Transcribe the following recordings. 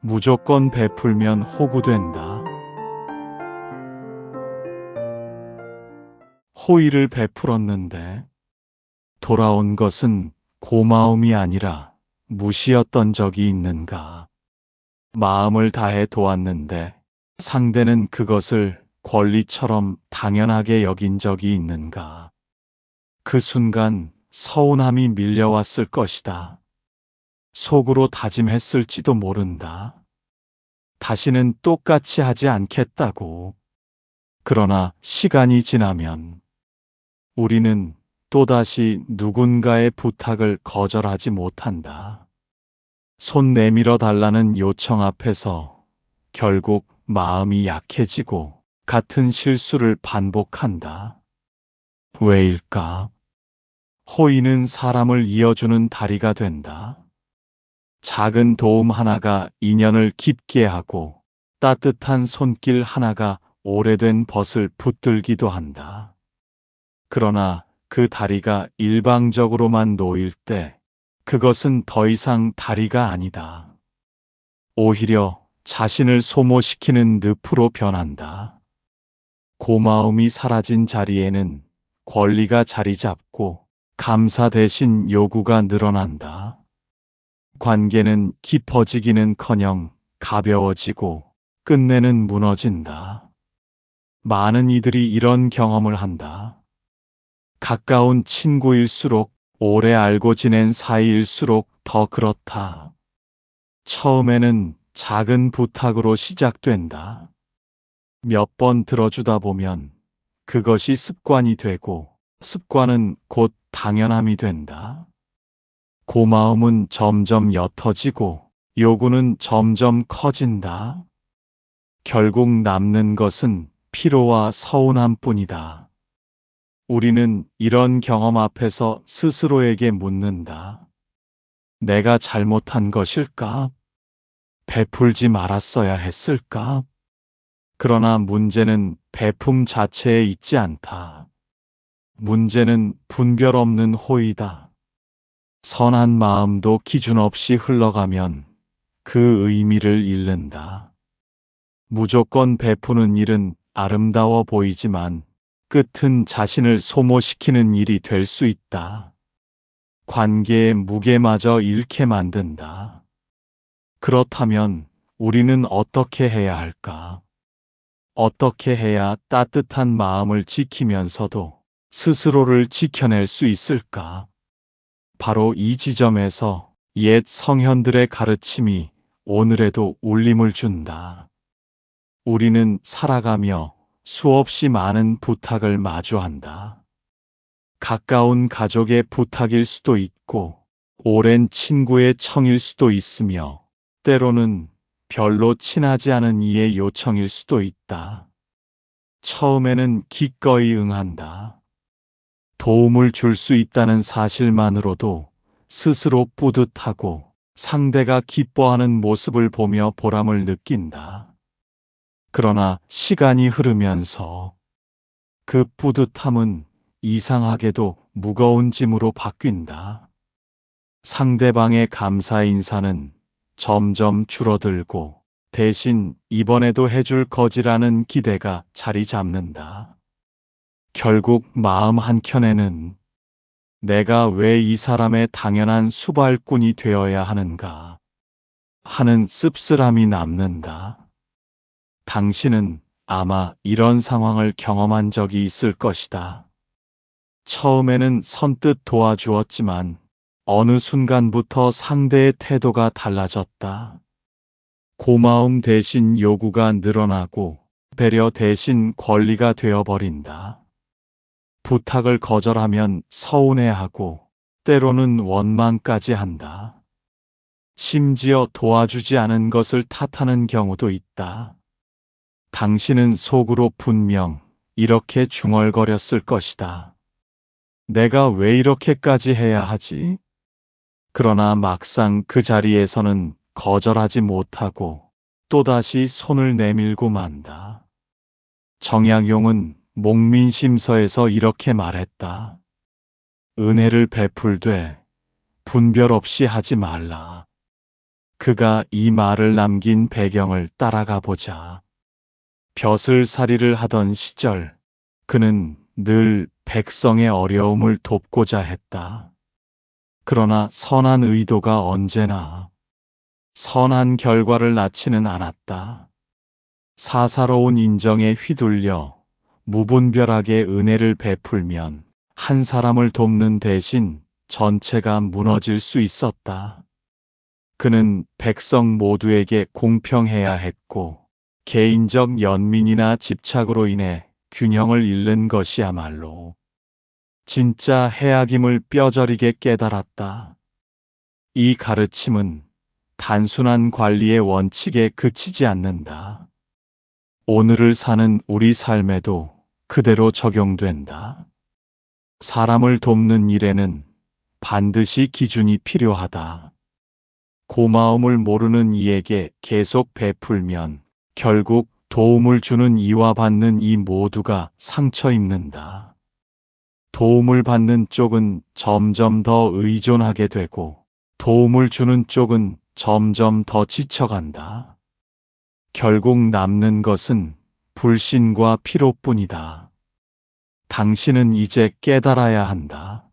무조건 베풀면 호구된다. 호의를 베풀었는데 돌아온 것은 고마움이 아니라 무시였던 적이 있는가? 마음을 다해 도왔는데 상대는 그것을 권리처럼 당연하게 여긴 적이 있는가? 그 순간 서운함이 밀려왔을 것이다. 속으로 다짐했을지도 모른다. 다시는 똑같이 하지 않겠다고. 그러나 시간이 지나면 우리는 또다시 누군가의 부탁을 거절하지 못한다. 손 내밀어 달라는 요청 앞에서 결국 마음이 약해지고 같은 실수를 반복한다. 왜일까? 호의는 사람을 이어주는 다리가 된다. 작은 도움 하나가 인연을 깊게 하고 따뜻한 손길 하나가 오래된 벗을 붙들기도 한다. 그러나 그 다리가 일방적으로만 놓일 때 그것은 더 이상 다리가 아니다. 오히려 자신을 소모시키는 늪으로 변한다. 고마움이 사라진 자리에는 권리가 자리 잡고 감사 대신 요구가 늘어난다. 관계는 깊어지기는커녕 가벼워지고 끝내는 무너진다. 많은 이들이 이런 경험을 한다. 가까운 친구일수록 오래 알고 지낸 사이일수록 더 그렇다. 처음에는 작은 부탁으로 시작된다. 몇 번 들어주다 보면 그것이 습관이 되고 습관은 곧 당연함이 된다. 고마움은 점점 옅어지고 요구는 점점 커진다. 결국 남는 것은 피로와 서운함 뿐이다. 우리는 이런 경험 앞에서 스스로에게 묻는다. 내가 잘못한 것일까? 베풀지 말았어야 했을까? 그러나 문제는 베품 자체에 있지 않다. 문제는 분별 없는 호의다. 선한 마음도 기준 없이 흘러가면 그 의미를 잃는다. 무조건 베푸는 일은 아름다워 보이지만 끝은 자신을 소모시키는 일이 될 수 있다. 관계의 무게마저 잃게 만든다. 그렇다면 우리는 어떻게 해야 할까? 어떻게 해야 따뜻한 마음을 지키면서도 스스로를 지켜낼 수 있을까? 바로 이 지점에서 옛 성현들의 가르침이 오늘에도 울림을 준다. 우리는 살아가며 수없이 많은 부탁을 마주한다. 가까운 가족의 부탁일 수도 있고, 오랜 친구의 청일 수도 있으며, 때로는 별로 친하지 않은 이의 요청일 수도 있다. 처음에는 기꺼이 응한다. 도움을 줄 수 있다는 사실만으로도 스스로 뿌듯하고 상대가 기뻐하는 모습을 보며 보람을 느낀다. 그러나 시간이 흐르면서 그 뿌듯함은 이상하게도 무거운 짐으로 바뀐다. 상대방의 감사 인사는 점점 줄어들고 대신 이번에도 해줄 거지라는 기대가 자리 잡는다. 결국 마음 한켠에는 내가 왜 이 사람의 당연한 수발꾼이 되어야 하는가 하는 씁쓸함이 남는다. 당신은 아마 이런 상황을 경험한 적이 있을 것이다. 처음에는 선뜻 도와주었지만 어느 순간부터 상대의 태도가 달라졌다. 고마움 대신 요구가 늘어나고 배려 대신 권리가 되어버린다. 부탁을 거절하면 서운해하고 때로는 원망까지 한다. 심지어 도와주지 않은 것을 탓하는 경우도 있다. 당신은 속으로 분명 이렇게 중얼거렸을 것이다. 내가 왜 이렇게까지 해야 하지? 그러나 막상 그 자리에서는 거절하지 못하고 또다시 손을 내밀고 만다. 정약용은 목민심서에서 이렇게 말했다. 은혜를 베풀되 분별 없이 하지 말라. 그가 이 말을 남긴 배경을 따라가 보자. 벼슬살이를 하던 시절, 그는 늘 백성의 어려움을 돕고자 했다. 그러나 선한 의도가 언제나 선한 결과를 낳지는 않았다. 사사로운 인정에 휘둘려 무분별하게 은혜를 베풀면 한 사람을 돕는 대신 전체가 무너질 수 있었다. 그는 백성 모두에게 공평해야 했고, 개인적 연민이나 집착으로 인해 균형을 잃는 것이야말로 진짜 해악임을 뼈저리게 깨달았다. 이 가르침은 단순한 관리의 원칙에 그치지 않는다. 오늘을 사는 우리 삶에도 그대로 적용된다. 사람을 돕는 일에는 반드시 기준이 필요하다. 고마움을 모르는 이에게 계속 베풀면 결국 도움을 주는 이와 받는 이 모두가 상처 입는다. 도움을 받는 쪽은 점점 더 의존하게 되고 도움을 주는 쪽은 점점 더 지쳐간다. 결국 남는 것은 불신과 피로뿐이다. 당신은 이제 깨달아야 한다.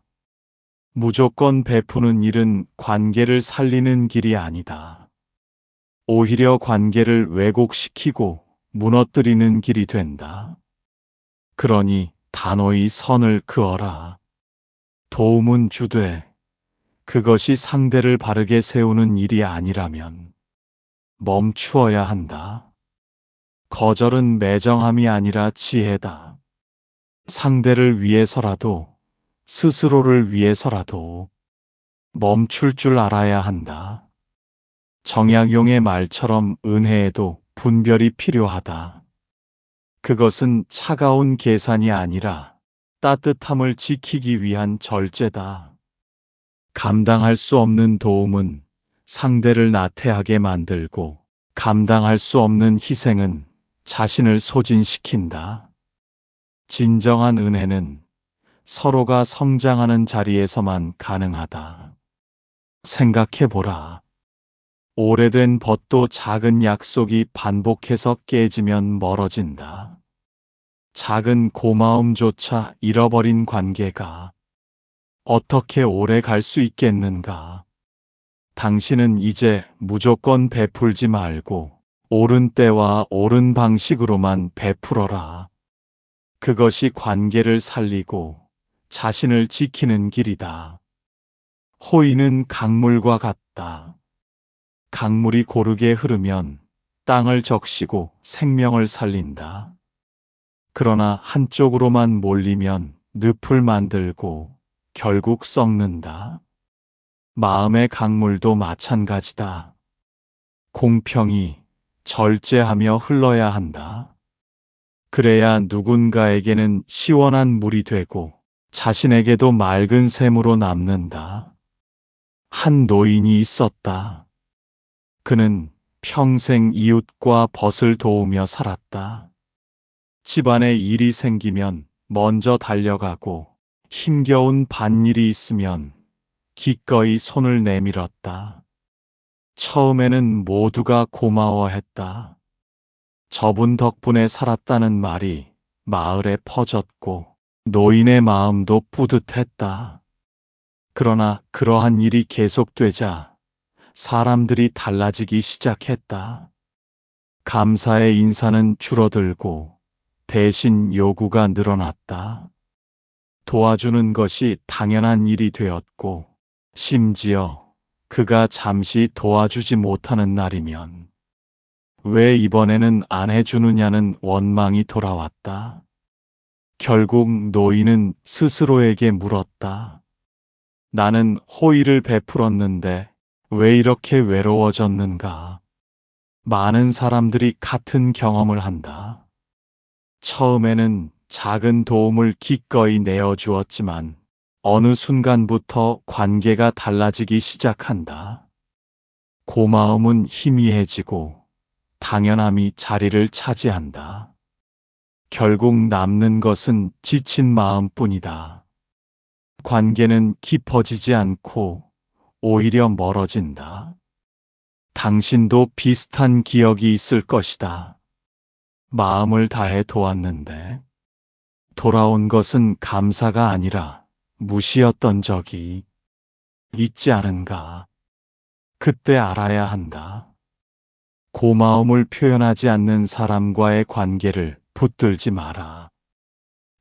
무조건 베푸는 일은 관계를 살리는 길이 아니다. 오히려 관계를 왜곡시키고 무너뜨리는 길이 된다. 그러니 단호히 선을 그어라. 도움은 주되 그것이 상대를 바르게 세우는 일이 아니라면 멈추어야 한다. 거절은 매정함이 아니라 지혜다. 상대를 위해서라도 스스로를 위해서라도 멈출 줄 알아야 한다. 정약용의 말처럼 은혜에도 분별이 필요하다. 그것은 차가운 계산이 아니라 따뜻함을 지키기 위한 절제다. 감당할 수 없는 도움은 상대를 나태하게 만들고 감당할 수 없는 희생은 자신을 소진시킨다. 진정한 은혜는 서로가 성장하는 자리에서만 가능하다. 생각해보라. 오래된 벗도 작은 약속이 반복해서 깨지면 멀어진다. 작은 고마움조차 잃어버린 관계가 어떻게 오래 갈 수 있겠는가? 당신은 이제 무조건 베풀지 말고 옳은 때와 옳은 방식으로만 베풀어라. 그것이 관계를 살리고 자신을 지키는 길이다. 호의는 강물과 같다. 강물이 고르게 흐르면 땅을 적시고 생명을 살린다. 그러나 한쪽으로만 몰리면 늪을 만들고 결국 썩는다. 마음의 강물도 마찬가지다. 공평히 절제하며 흘러야 한다. 그래야 누군가에게는 시원한 물이 되고 자신에게도 맑은 샘으로 남는다. 한 노인이 있었다. 그는 평생 이웃과 벗을 도우며 살았다. 집안에 일이 생기면 먼저 달려가고 힘겨운 밭일이 있으면 기꺼이 손을 내밀었다. 처음에는 모두가 고마워했다. 저분 덕분에 살았다는 말이 마을에 퍼졌고 노인의 마음도 뿌듯했다. 그러나 그러한 일이 계속되자 사람들이 달라지기 시작했다. 감사의 인사는 줄어들고 대신 요구가 늘어났다. 도와주는 것이 당연한 일이 되었고 심지어 그가 잠시 도와주지 못하는 날이면 왜 이번에는 안 해주느냐는 원망이 돌아왔다. 결국 노인은 스스로에게 물었다. 나는 호의를 베풀었는데 왜 이렇게 외로워졌는가? 많은 사람들이 같은 경험을 한다. 처음에는 작은 도움을 기꺼이 내어주었지만 어느 순간부터 관계가 달라지기 시작한다. 고마움은 희미해지고 당연함이 자리를 차지한다. 결국 남는 것은 지친 마음뿐이다. 관계는 깊어지지 않고 오히려 멀어진다. 당신도 비슷한 기억이 있을 것이다. 마음을 다해 도왔는데 돌아온 것은 감사가 아니라 무시였던 적이 있지 않은가. 그때 알아야 한다. 고마움을 표현하지 않는 사람과의 관계를 붙들지 마라.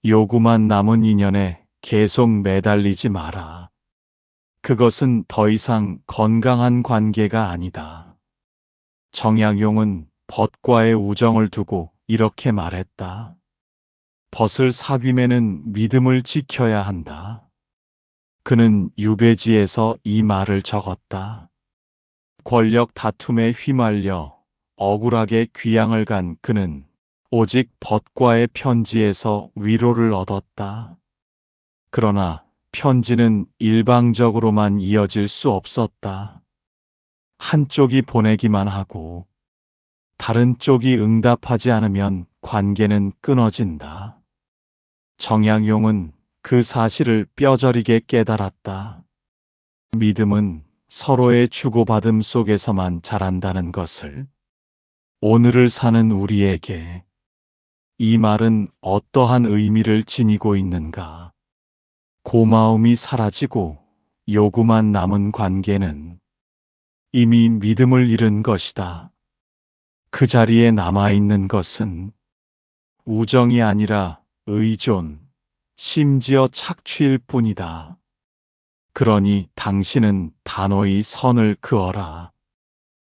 요구만 남은 인연에 계속 매달리지 마라. 그것은 더 이상 건강한 관계가 아니다. 정약용은 벗과의 우정을 두고 이렇게 말했다. 벗을 사귐에는 믿음을 지켜야 한다. 그는 유배지에서 이 말을 적었다. 권력 다툼에 휘말려 억울하게 귀양을 간 그는 오직 벗과의 편지에서 위로를 얻었다. 그러나 편지는 일방적으로만 이어질 수 없었다. 한쪽이 보내기만 하고 다른 쪽이 응답하지 않으면 관계는 끊어진다. 정약용은 그 사실을 뼈저리게 깨달았다. 믿음은 서로의 주고받음 속에서만 자란다는 것을. 오늘을 사는 우리에게 이 말은 어떠한 의미를 지니고 있는가? 고마움이 사라지고 요구만 남은 관계는 이미 믿음을 잃은 것이다. 그 자리에 남아있는 것은 우정이 아니라 의존, 심지어 착취일 뿐이다. 그러니 당신은 단호히 선을 그어라.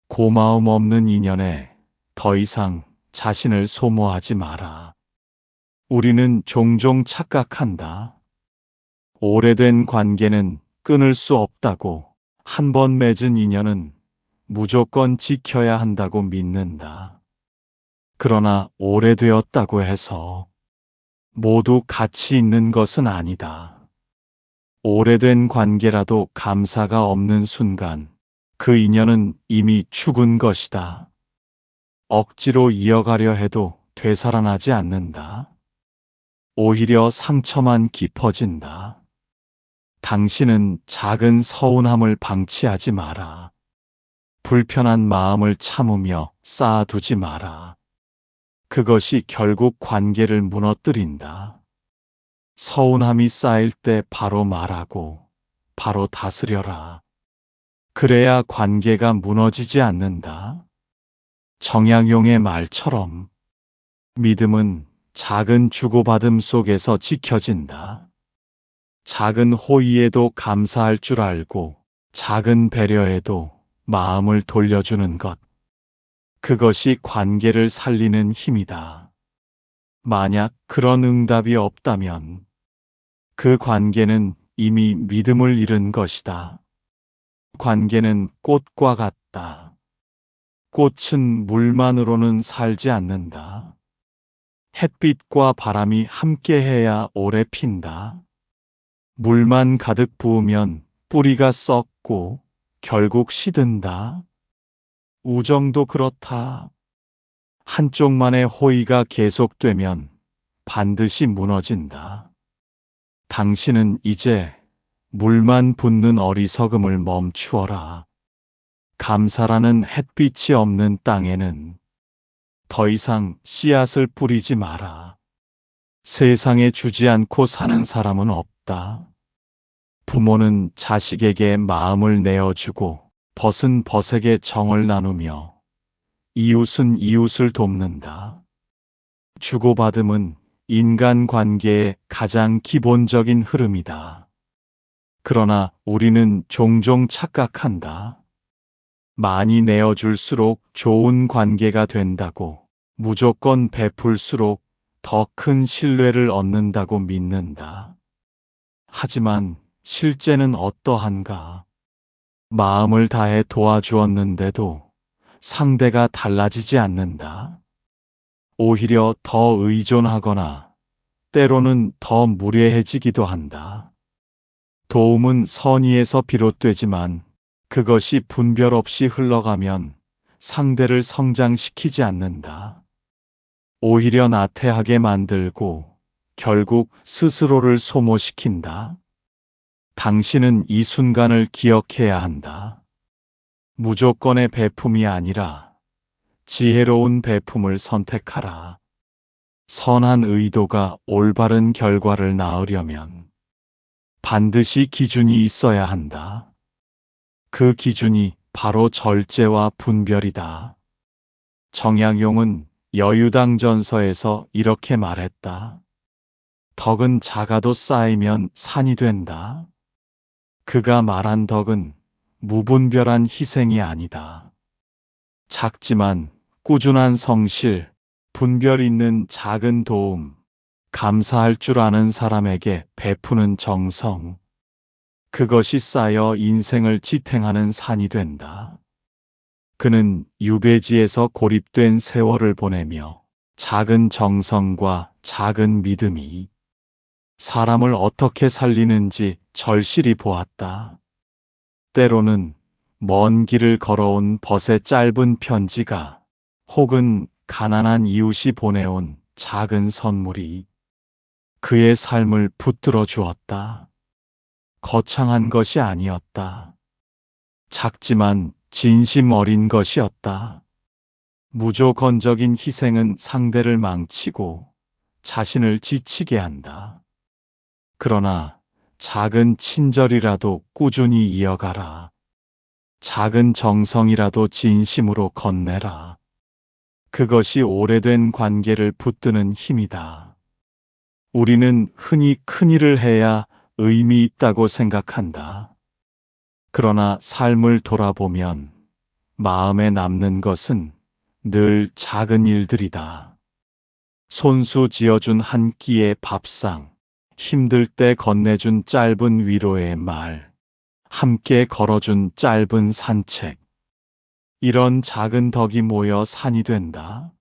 고마움 없는 인연에 더 이상 자신을 소모하지 마라. 우리는 종종 착각한다. 오래된 관계는 끊을 수 없다고, 한 번 맺은 인연은 무조건 지켜야 한다고 믿는다. 그러나 오래되었다고 해서 모두 가치 있는 것은 아니다. 오래된 관계라도 감사가 없는 순간 그 인연은 이미 죽은 것이다. 억지로 이어가려 해도 되살아나지 않는다. 오히려 상처만 깊어진다. 당신은 작은 서운함을 방치하지 마라. 불편한 마음을 참으며 쌓아두지 마라. 그것이 결국 관계를 무너뜨린다. 서운함이 쌓일 때 바로 말하고 바로 다스려라. 그래야 관계가 무너지지 않는다. 정약용의 말처럼 믿음은 작은 주고받음 속에서 지켜진다. 작은 호의에도 감사할 줄 알고 작은 배려에도 마음을 돌려주는 것. 그것이 관계를 살리는 힘이다. 만약 그런 응답이 없다면 그 관계는 이미 믿음을 잃은 것이다. 관계는 꽃과 같다. 꽃은 물만으로는 살지 않는다. 햇빛과 바람이 함께해야 오래 핀다. 물만 가득 부으면 뿌리가 썩고 결국 시든다. 우정도 그렇다. 한쪽만의 호의가 계속되면 반드시 무너진다. 당신은 이제 물만 붓는 어리석음을 멈추어라. 감사라는 햇빛이 없는 땅에는 더 이상 씨앗을 뿌리지 마라. 세상에 주지 않고 사는 사람은 없다. 부모는 자식에게 마음을 내어주고 벗은 벗에게 정을 나누며 이웃은 이웃을 돕는다. 주고받음은 인간관계의 가장 기본적인 흐름이다. 그러나 우리는 종종 착각한다. 많이 내어줄수록 좋은 관계가 된다고, 무조건 베풀수록 더 큰 신뢰를 얻는다고 믿는다. 하지만 실제는 어떠한가? 마음을 다해 도와주었는데도 상대가 달라지지 않는다. 오히려 더 의존하거나 때로는 더 무례해지기도 한다. 도움은 선의에서 비롯되지만 그것이 분별 없이 흘러가면 상대를 성장시키지 않는다. 오히려 나태하게 만들고 결국 스스로를 소모시킨다. 당신은 이 순간을 기억해야 한다. 무조건의 베품이 아니라 지혜로운 베품을 선택하라. 선한 의도가 올바른 결과를 낳으려면 반드시 기준이 있어야 한다. 그 기준이 바로 절제와 분별이다. 정약용은 여유당전서에서 이렇게 말했다. 덕은 작아도 쌓이면 산이 된다. 그가 말한 덕은 무분별한 희생이 아니다. 작지만 꾸준한 성실, 분별 있는 작은 도움, 감사할 줄 아는 사람에게 베푸는 정성, 그것이 쌓여 인생을 지탱하는 산이 된다. 그는 유배지에서 고립된 세월을 보내며 작은 정성과 작은 믿음이 사람을 어떻게 살리는지 절실히 보았다. 때로는 먼 길을 걸어온 벗의 짧은 편지가 혹은 가난한 이웃이 보내온 작은 선물이 그의 삶을 붙들어 주었다. 거창한 것이 아니었다. 작지만 진심 어린 것이었다. 무조건적인 희생은 상대를 망치고 자신을 지치게 한다. 그러나 작은 친절이라도 꾸준히 이어가라. 작은 정성이라도 진심으로 건네라. 그것이 오래된 관계를 붙드는 힘이다. 우리는 흔히 큰일을 해야 의미 있다고 생각한다. 그러나 삶을 돌아보면 마음에 남는 것은 늘 작은 일들이다. 손수 지어준 한 끼의 밥상, 힘들 때 건네준 짧은 위로의 말, 함께 걸어준 짧은 산책. 이런 작은 덕이 모여 산이 된다.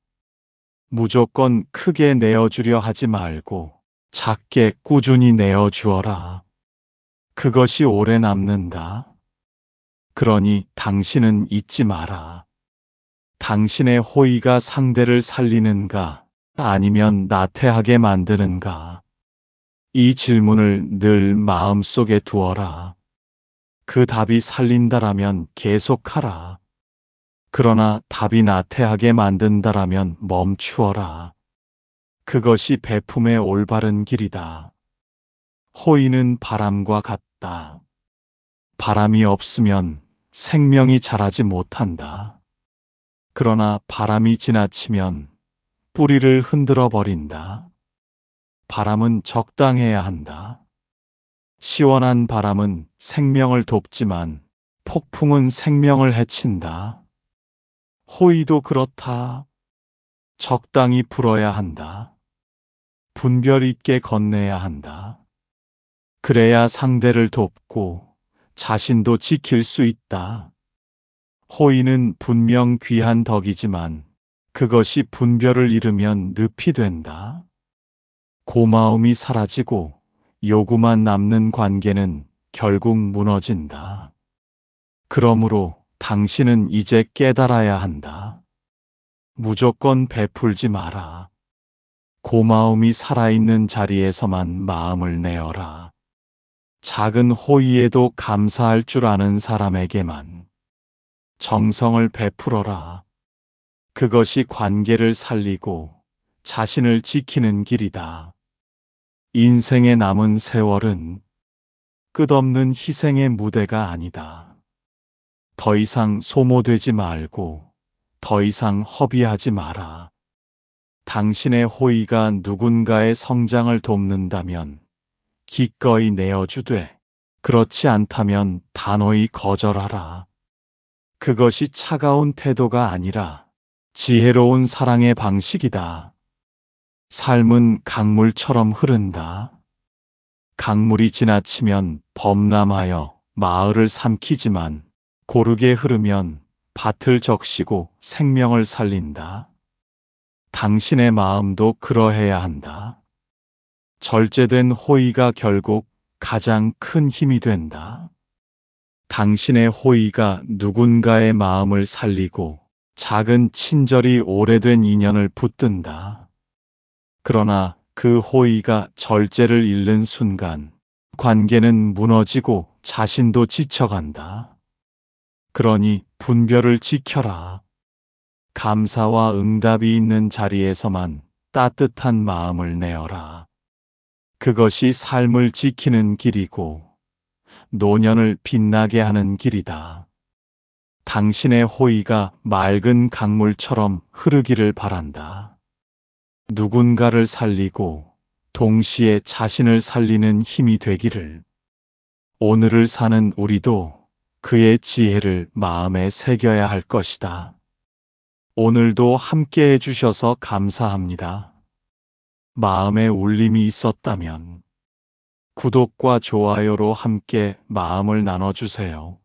무조건 크게 내어주려 하지 말고 작게 꾸준히 내어주어라. 그것이 오래 남는다. 그러니 당신은 잊지 마라. 당신의 호의가 상대를 살리는가, 아니면 나태하게 만드는가? 이 질문을 늘 마음속에 두어라. 그 답이 살린다라면 계속하라. 그러나 답이 나태하게 만든다라면 멈추어라. 그것이 베품의 올바른 길이다. 호의는 바람과 같다. 바람이 없으면 생명이 자라지 못한다. 그러나 바람이 지나치면 뿌리를 흔들어 버린다. 바람은 적당해야 한다. 시원한 바람은 생명을 돕지만 폭풍은 생명을 해친다. 호의도 그렇다. 적당히 불어야 한다. 분별 있게 건네야 한다. 그래야 상대를 돕고 자신도 지킬 수 있다. 호의는 분명 귀한 덕이지만 그것이 분별을 잃으면 늪이 된다. 고마움이 사라지고 요구만 남는 관계는 결국 무너진다. 그러므로 당신은 이제 깨달아야 한다. 무조건 베풀지 마라. 고마움이 살아있는 자리에서만 마음을 내어라. 작은 호의에도 감사할 줄 아는 사람에게만 정성을 베풀어라. 그것이 관계를 살리고 자신을 지키는 길이다. 인생의 남은 세월은 끝없는 희생의 무대가 아니다. 더 이상 소모되지 말고 더 이상 허비하지 마라. 당신의 호의가 누군가의 성장을 돕는다면 기꺼이 내어주되, 그렇지 않다면 단호히 거절하라. 그것이 차가운 태도가 아니라 지혜로운 사랑의 방식이다. 삶은 강물처럼 흐른다. 강물이 지나치면 범람하여 마을을 삼키지만 고르게 흐르면 밭을 적시고 생명을 살린다. 당신의 마음도 그러해야 한다. 절제된 호의가 결국 가장 큰 힘이 된다. 당신의 호의가 누군가의 마음을 살리고 작은 친절이 오래된 인연을 붙든다. 그러나 그 호의가 절제를 잃는 순간 관계는 무너지고 자신도 지쳐간다. 그러니 분별을 지켜라. 감사와 응답이 있는 자리에서만 따뜻한 마음을 내어라. 그것이 삶을 지키는 길이고 노년을 빛나게 하는 길이다. 당신의 호의가 맑은 강물처럼 흐르기를 바란다. 누군가를 살리고 동시에 자신을 살리는 힘이 되기를. 오늘을 사는 우리도 그의 지혜를 마음에 새겨야 할 것이다. 오늘도 함께 해주셔서 감사합니다. 마음에 울림이 있었다면 구독과 좋아요로 함께 마음을 나눠주세요.